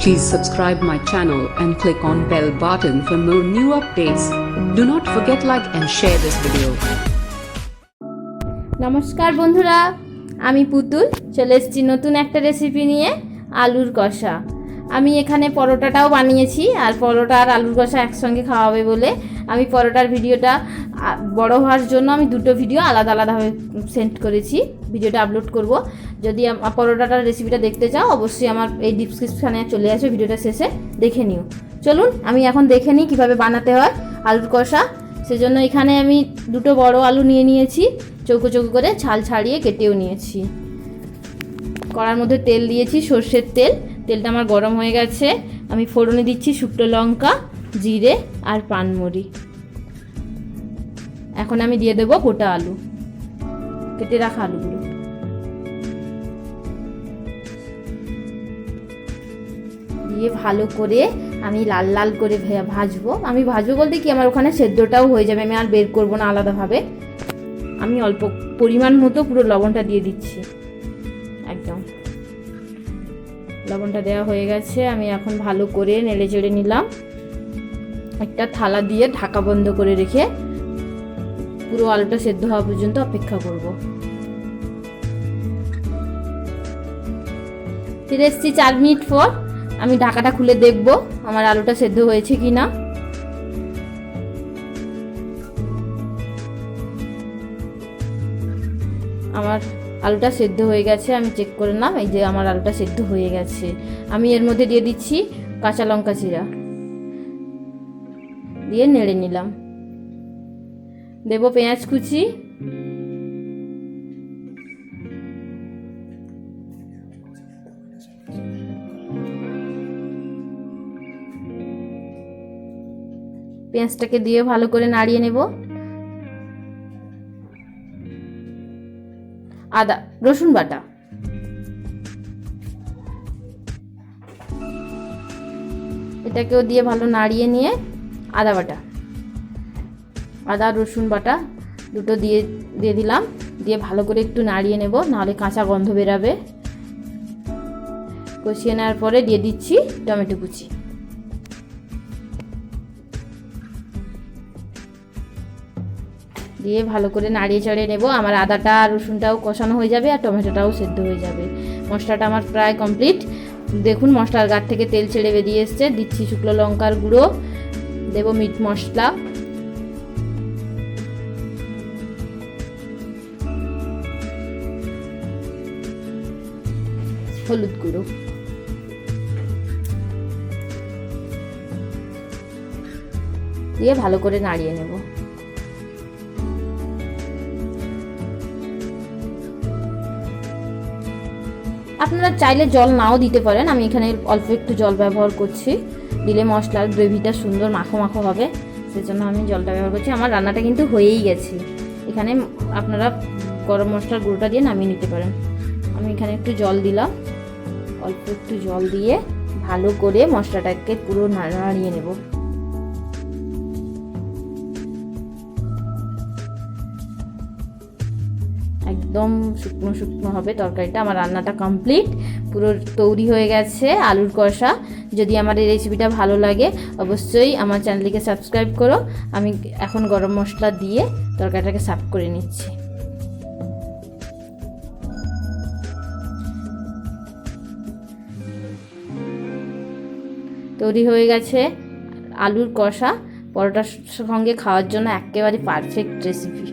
Please subscribe my channel and click on bell button for more new updates. Do not forget like and share this video. নমস্কার বন্ধুরা, আমি পুতুল চলে এসেছি নতুন একটা রেসিপি নিয়ে, আলুর কষা। আমি এখানে পরোটাটাও বানিয়েছি, আর পরোটা আর আলুর কষা একসঙ্গে খাওয়াবে বলে আমি পরোটার ভিডিওটা বড় হওয়ার জন্য আমি দুটো ভিডিও আলাদা আলাদাভাবে সেন্ড করেছি, ভিডিওটা আপলোড করব। যদি পরোটাটার রেসিপিটা দেখতে চাও অবশ্যই আমার এই ডিসক্রিপশানে চলে আসবে, ভিডিওটা শেষে দেখে নিও। চলুন আমি এখন দেখে নিই কীভাবে বানাতে হয় আলুর কষা। সেজন্য এখানে আমি দুটো বড় আলু নিয়ে নিয়েছি, চৌকো চৌকো করে ছাল ছাড়িয়ে কেটেও নিয়েছি। কড়ার মধ্যে তেল দিয়েছি, সর্ষের তেল। তেলটা আমার গরম হয়ে গেছে। আমি ফোড়নে দিচ্ছি শুকনো লঙ্কা, জিরে আর পানমরি। এখন আমি দিয়ে দেবো গোটা আলু, কেটে রাখা আলুগুলো। দিয়ে ভালো করে আমি লাল লাল করে ভাজবো। আমি ভাজবো বলতে কি, আমার ওখানে সেদ্ধটাও হয়ে যাবে, আমি আর বের করবো না আলাদাভাবে। আমি অল্প পরিমাণ মতো পুরো লবণটা দিয়ে দিচ্ছি, একদম লবণটা দেওয়া হয়ে গেছে। আমি এখন ভালো করে নেড়ে চেড়ে নিলাম। একটা থালা দিয়ে ঢাকা বন্ধ করে রেখে পুরো আলুটা সেদ্ধ হওয়া পর্যন্ত অপেক্ষা করব। ফিরে এসেছি 4 মিনিট পর। আমি ঢাকাটা খুলে দেখব আমার আলুটা সেদ্ধ হয়েছে কি না। আমার আলুটা সেদ্ধ হয়ে গেছে, আমি চেক করে নিলাম। এই যে আমার আলুটা সেদ্ধ হয়ে গেছে। আমি এর মধ্যে দিয়ে দিচ্ছি কাঁচা লঙ্কা চিরা, দিয়ে নেড়ে নিলাম। দেব পেঁয়াজ কুচি, পেঁয়াজটাকে দিয়ে ভালো করে নাড়িয়ে নেব। আদা রসুন বাটা, এটাকেও দিয়ে ভালো নাড়িয়ে নিয়ে আদা বাটা, আদা রসুন বাটা দুটো দিয়ে দিলাম। দিয়ে ভালো করে একটু নাড়িয়ে নেব, নাহলে কাঁচা গন্ধ বেরাবে। কষিয়ে নেওয়ার পরে দিয়ে দিচ্ছি টমেটো কুচি। দিয়ে ভালো করে নাড়িয়ে চাড়িয়ে নেব। আমার আদাটা আর রসুনটাও কষানো হয়ে যাবে, আর টমেটোটাও সেদ্ধ হয়ে যাবে। মশলাটা আমার প্রায় কমপ্লিট। দেখুন মশলার গাঢ় থেকে তেল ছেড়ে বেরিয়ে এসছে। দিচ্ছি শুকনো লঙ্কার গুঁড়ো, দেব মিট মশলা, হলুদ গুঁড়ো, দিয়ে ভালো করে নাড়িয়ে নেব। আপনারা চাইলে জল নাও দিতে পারেন, আমি এখানে অল্প একটু জল ব্যবহার করছি। দিলে মশলার গ্রেভিটা সুন্দর মাখো মাখো হবে, সেজন্য আমি জলটা ব্যবহার করছি। আমার রান্নাটা কিন্তু হয়েই গেছে। এখানে আপনারা গরম মশলার গুঁড়োটা দিয়ে নামিয়ে নিতে পারেন। আমি এখানে একটু জল দিলাম, অল্প একটু জল দিয়ে ভালো করে মশলাটাকে পুরো নাড়িয়ে নেব। একদম শুকনো শুকনো হবে তরকারিটা। আমার রান্নাটা কমপ্লিট, পুরো তৈরি হয়ে গেছে আলুর কষা। যদি আমার এই রেসিপিটা ভালো লাগে অবশ্যই আমার চ্যানেলটিকে সাবস্ক্রাইব করো। আমি এখন গরম মশলা দিয়ে তরকারিটাকে সার্ভ করে নিচ্ছি। তৈরি হয়ে গেছে আলুর কষা, পরোটার সঙ্গে খাওয়ার জন্য একেবারে পারফেক্ট রেসিপি।